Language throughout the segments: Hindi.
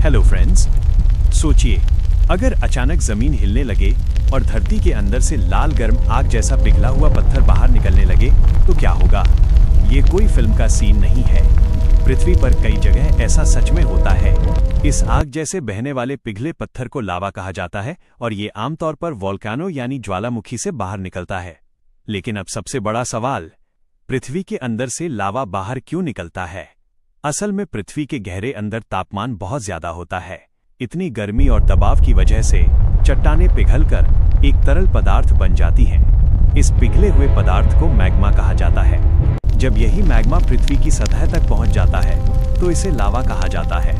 हेलो फ्रेंड्स, सोचिए अगर अचानक जमीन हिलने लगे और धरती के अंदर से लाल गर्म आग जैसा पिघला हुआ पत्थर बाहर निकलने लगे तो क्या होगा। ये कोई फिल्म का सीन नहीं है। पृथ्वी पर कई जगह ऐसा सच में होता है। इस आग जैसे बहने वाले पिघले पत्थर को लावा कहा जाता है और ये आमतौर पर वोल्केनो यानी ज्वालामुखी से बाहर निकलता है। लेकिन अब सबसे बड़ा सवाल, पृथ्वी के अंदर से लावा बाहर क्यों निकलता है। असल में पृथ्वी के गहरे अंदर तापमान बहुत ज्यादा होता है। इतनी गर्मी और दबाव की वजह से चट्टानें पिघलकर एक तरल पदार्थ बन जाती हैं। इस पिघले हुए पदार्थ को मैग्मा कहा जाता है। जब यही मैग्मा पृथ्वी की सतह तक पहुंच जाता है तो इसे लावा कहा जाता है।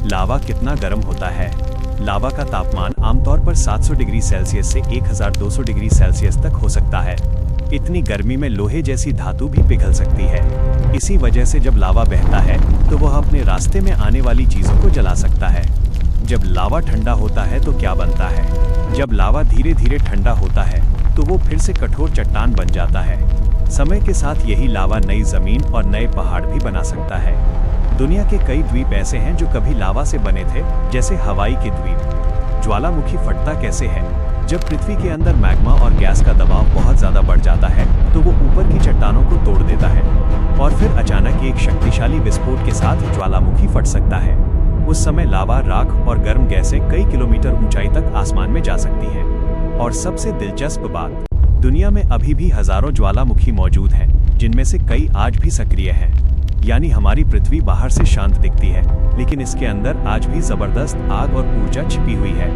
लावा कितना गर्म होता है। लावा का तापमान आमतौर पर 700 डिग्री सेल्सियस से 1200 डिग्री सेल्सियस तक हो सकता है। इतनी गर्मी में लोहे जैसी धातु भी पिघल सकती है। इसी वजह से जब लावा बहता है तो वह अपने रास्ते में आने वाली चीजों को जला सकता है। जब लावा ठंडा होता है तो क्या बनता है। जब लावा धीरे धीरे ठंडा होता है तो वो फिर से कठोर चट्टान बन जाता है। समय के साथ यही लावा नई जमीन और नए पहाड़ भी बना सकता है। दुनिया के कई द्वीप ऐसे हैं जो कभी लावा से बने थे, जैसे हवाई के द्वीप। ज्वालामुखी फटता कैसे है। जब पृथ्वी के अंदर मैग्मा और गैस का दबाव बहुत ज्यादा बढ़ जाता है तो वो ऊपर की चट्टानों को तोड़ देता है और फिर अचानक एक शक्तिशाली विस्फोट के साथ ज्वालामुखी फट सकता है। उस समय लावा, राख और गर्म गैसें कई किलोमीटर ऊंचाई तक आसमान में जा सकती हैं। और सबसे दिलचस्प बात, दुनिया में अभी भी हजारों ज्वालामुखी मौजूद हैं, जिनमें से कई आज भी सक्रिय हैं। यानी हमारी पृथ्वी बाहर से शांत दिखती है, लेकिन इसके अंदर आज भी जबरदस्त आग और ऊर्जा छिपी हुई है।